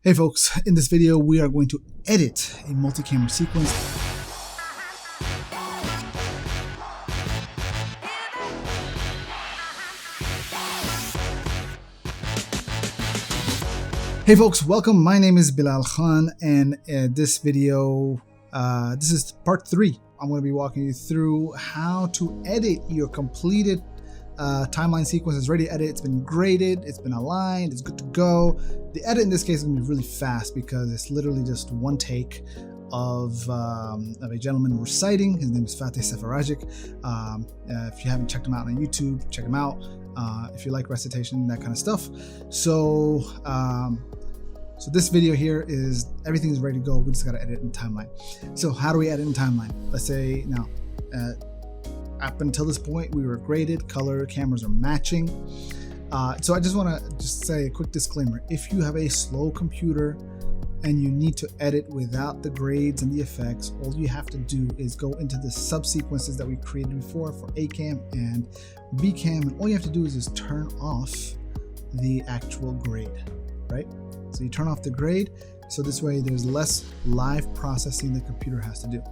Hey folks, in this video we are going to edit a multi-camera sequence. Hey folks, welcome. My name is Belal Khan, and this video, this is part 3. I'm going to be walking you through how to edit your completed timeline sequence. Is ready to edit. It's been graded, it's been aligned, it's good to go. The edit in this case is going to be really fast because it's literally just one take of a gentleman reciting. His name is Fateh Sefaragic. If you haven't checked him out on YouTube, check him out. If you like recitation, that kind of stuff. So this video here is everything is ready to go. We just got to edit in timeline. So how do we edit in timeline? Let's say now, up until this point, we were graded, color, cameras are matching. So I just want to say a quick disclaimer. If you have a slow computer and you need to edit without the grades and the effects, all you have to do is go into the subsequences that we created before for A cam and B cam, and all you have to do is just turn off the actual grade, right? So you turn off the grade, so this way there's less live processing the computer has to do,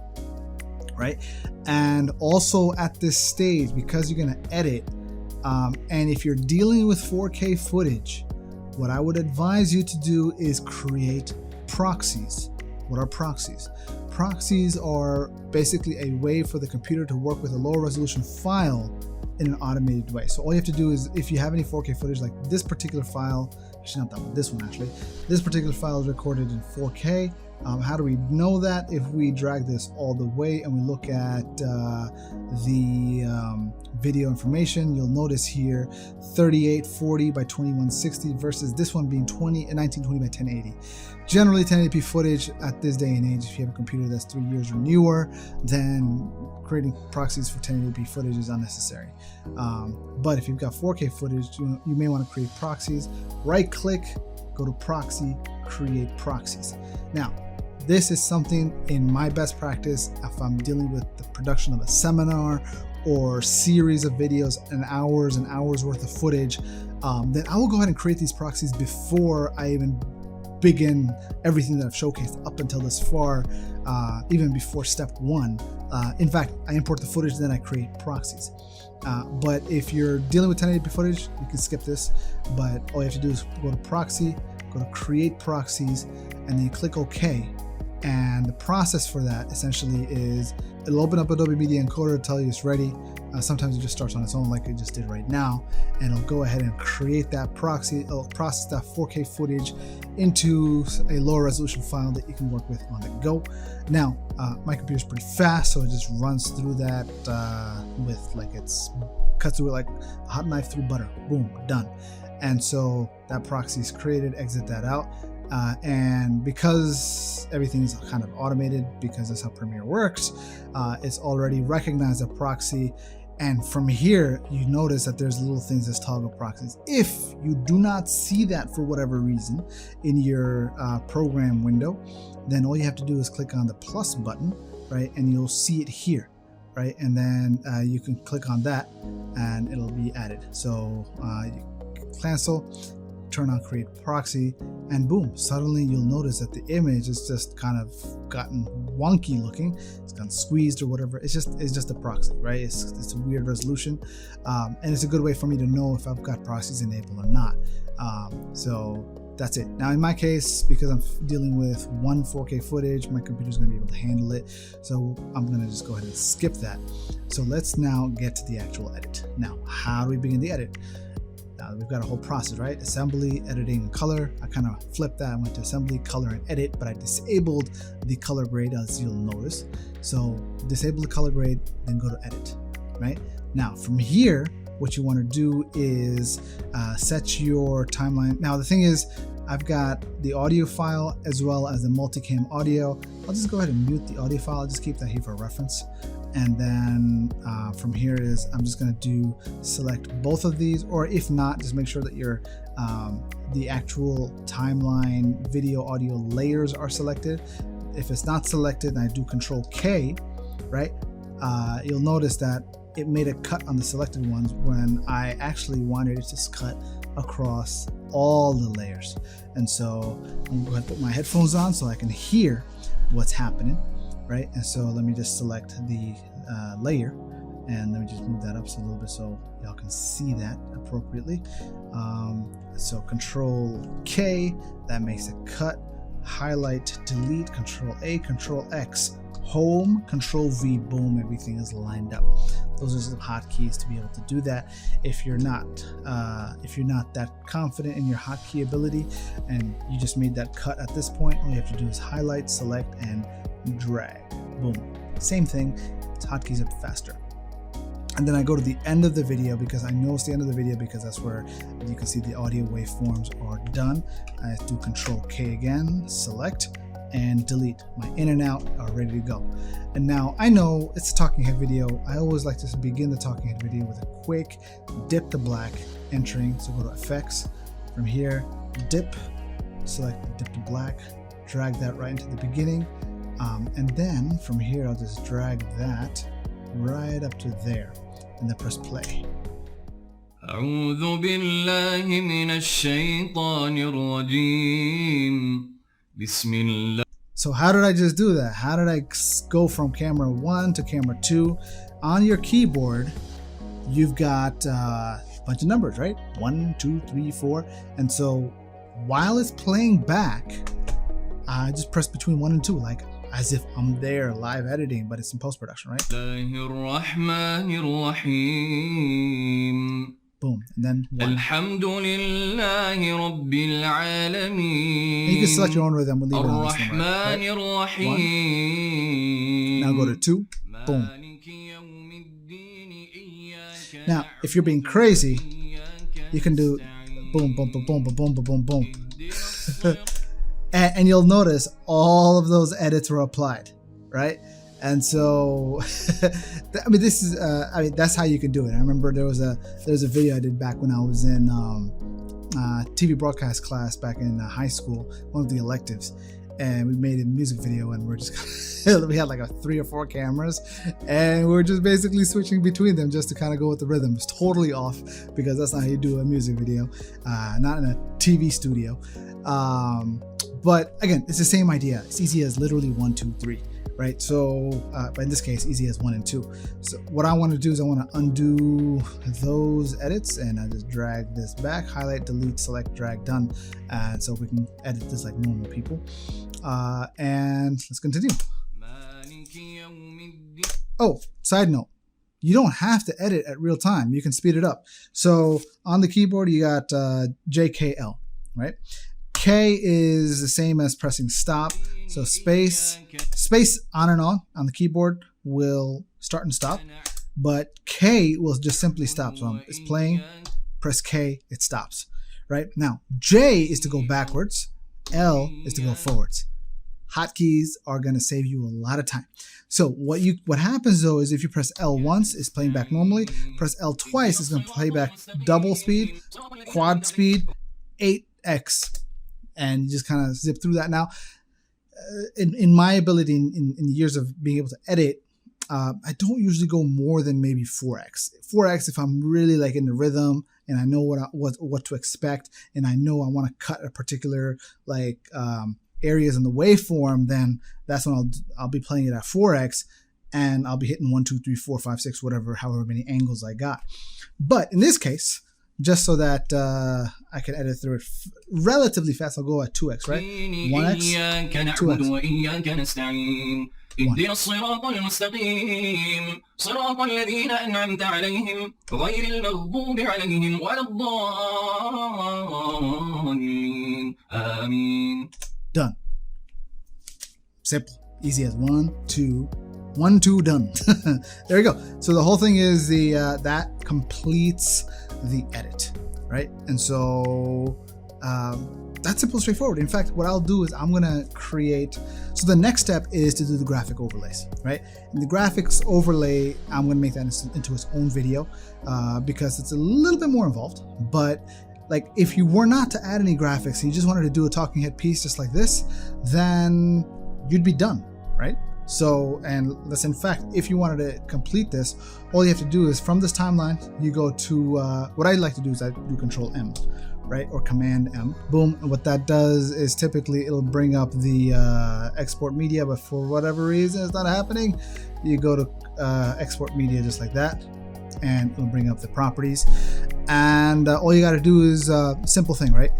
right? And also at this stage, because you're going to edit, and if you're dealing with 4K footage, what I would advise you to do is create proxies. What are proxies? Proxies are basically a way for the computer to work with a lower resolution file in an automated way. So all you have to do is, if you have any 4K footage, like this particular file, actually not that one, this one actually, this particular file is recorded in 4K. How do we know that? If we drag this all the way and we look at the video information, you'll notice here 3840 by 2160 versus this one being 1920 by 1080. Generally 1080p footage at this day and age, if you have a computer that's 3 years or newer, then creating proxies for 1080p footage is unnecessary. But if you've got 4K footage, you may want to create proxies. Right click, go to proxy, create proxies. Now, this is something in my best practice if I'm dealing with the production of a seminar or series of videos and hours worth of footage, then I will go ahead and create these proxies before I even begin everything that I've showcased up until this far, even before step 1. In fact, I import the footage, then I create proxies. But if you're dealing with 1080p footage, you can skip this, but all you have to do is go to proxy, go to create proxies, and then you click OK. And the process for that essentially is it'll open up Adobe Media Encoder to tell you it's ready. Sometimes it just starts on its own like it just did right now, and it'll go ahead and create that proxy. It'll process that 4K footage into a lower resolution file that you can work with on the go. Now, my computer's pretty fast, so it just runs through that with cuts through it like a hot knife through butter. Boom, done. And so that proxy is created, exit that out. And because everything is kind of automated, because that's how Premiere works, it's already recognized a proxy. And from here, you notice that there's little things that toggle proxies. If you do not see that for whatever reason in your program window, then all you have to do is click on the plus button, right? And you'll see it here, right? And then you can click on that and it'll be added. So you cancel, turn on create proxy, and boom, suddenly you'll notice that the image is just kind of gotten wonky looking. It's gotten squeezed or whatever. It's just a proxy, right? It's a weird resolution, and it's a good way for me to know if I've got proxies enabled or not. So that's it. Now in my case, because I'm dealing with 4K footage, my computer's going to be able to handle it, so I'm going to just go ahead and skip that. So let's now get to the actual edit. Now, how do we begin the edit? We've got a whole process, right? Assembly, editing, and color. I kind of flipped that. I went to assembly, color, and edit, but I disabled the color grade, as you'll notice. So disable the color grade, then go to edit, right? Now from here, what you want to do is set your timeline. Now the thing is, I've got the audio file as well as the multicam audio. I'll just go ahead and mute the audio file. I'll just keep that here for reference. And then from here is I'm just going to select both of these, or if not, just make sure that your the actual timeline video audio layers are selected. If it's not selected, and I do Control K, right? You'll notice that it made a cut on the selected ones when I actually wanted it to cut across all the layers. And so I'm going to put my headphones on so I can hear what's happening, right? And so let me just select the layer, and let me just move that up a little bit so y'all can see that appropriately. So Control K, that makes it cut, highlight, delete, Control A, Control X, home, Control V, boom, everything is lined up. Those are the hotkeys to be able to do that. If you're not that confident in your hotkey ability and you just made that cut at this point, all you have to do is highlight, select, and drag. Boom. Same thing. It's hotkeys up faster. And then I go to the end of the video because I know it's the end of the video because that's where you can see the audio waveforms are done. I do Control K again, select, and delete. My in and out are ready to go. And now I know it's a talking head video. I always like to begin the talking head video with a quick dip to black entering. So go to effects, from here, dip, select dip to black, drag that right into the beginning. And then from here, I'll just drag that right up to there and then press play. أعوذ بالله من الشيطان الرجيم بسم الله. So how did I just do that? How did I go from camera 1 to camera 2? On your keyboard, you've got a bunch of numbers, right? 1, 2, 3, 4. And so while it's playing back, I just press between 1 and 2, like as if I'm there live editing, but it's in post-production, right? Boom, and then 1. Alhamdulillahi Rabbil Alameen. And you can select your own rhythm. We'll leave it on this number, right? 1. Now go to 2. Boom. Now, if you're being crazy, you can do boom, boom, boom, boom, boom, boom, boom, boom. And you'll notice all of those edits were applied, right? And so, I mean, this is, that's how you can do it. I remember there was a video I did back when I was in TV broadcast class back in high school, one of the electives, and we made a music video, and we're just we had like 3 or 4 cameras, and we're just basically switching between them just to kind of go with the rhythm. It's totally off because that's not how you do a music video, not in a TV studio. But again, it's the same idea. It's easy as literally 1, 2, 3. Right, so but in this case, easy as 1 and 2. So what I want to do is I want to undo those edits, and I just drag this back, highlight, delete, select, drag, done, and so we can edit this like normal people. And let's continue. Oh, side note, you don't have to edit at real time. You can speed it up. So on the keyboard, you got JKL, right? K is the same as pressing stop. So space on and on the keyboard will start and stop, but K will just simply stop. So it's playing, press K, it stops, right? Now, J is to go backwards, L is to go forwards. Hotkeys are going to save you a lot of time. So what happens though is if you press L once, it's playing back normally. Press L twice, it's going to play back double speed, quad speed, 8x, and you just kind of zip through that. Now, in my ability in years of being able to edit, I don't usually go more than maybe 4x. 4x if I'm really like in the rhythm and I know what to expect, and I know I want to cut a particular like areas in the waveform, then that's when I'll be playing it at 4x, and I'll be hitting 1, 2, 3, 4, 5, 6, whatever, however many angles I got. But in this case, just so that I can edit through it relatively fast, I'll go at 2x, right? 1x, 2x. 1. اهدنا الصراط المستقيم صراط الذين أنعمت عليهم غير المغضوب عليهم ولا الضالين آمين. Done. Simple. Easy as 1, 2, 1, 2, done. There we go. So the whole thing is that completes the edit, right? And so that's simple, straightforward. In fact, what I'll do is I'm gonna create, so the next step is to do the graphic overlays, right? And the graphics overlay, I'm gonna make that into its own video because it's a little bit more involved. But like if you were not to add any graphics and you just wanted to do a talking head piece just like this, then you'd be done, right? So, and that's in fact, if you wanted to complete this, all you have to do is from this timeline, you go to, what I like to do is I do Control M, right? Or Command M. Boom. And what that does is typically it'll bring up the export media, but for whatever reason it's not happening, you go to export media just like that, and it'll bring up the properties. And all you got to do is simple thing, right?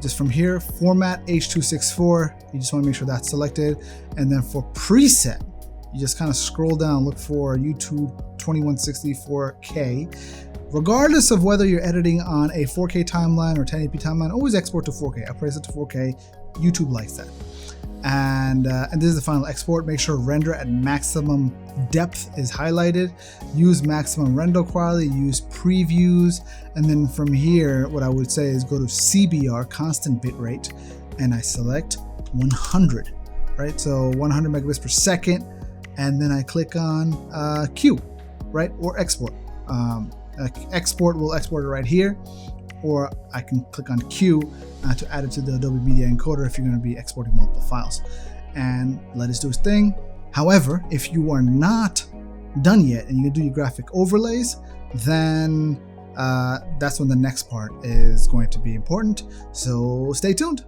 Just from here, format H.264. You just want to make sure that's selected. And then for preset, you just kind of scroll down, look for YouTube 2160 4K. Regardless of whether you're editing on a 4K timeline or 1080p timeline, always export to 4K. I press it to 4K. YouTube likes that. And this is the final export. Make sure render at maximum depth is highlighted. Use maximum render quality, use previews. And then from here, what I would say is go to CBR, constant bitrate, and I select 100, right? So 100 megabits per second. And then I click on Q, right? Or export. Export will export it right here, or I can click on Q to add it to the Adobe Media Encoder if you're going to be exporting multiple files, and let it do its thing. However, if you are not done yet and you do your graphic overlays, then that's when the next part is going to be important. So stay tuned.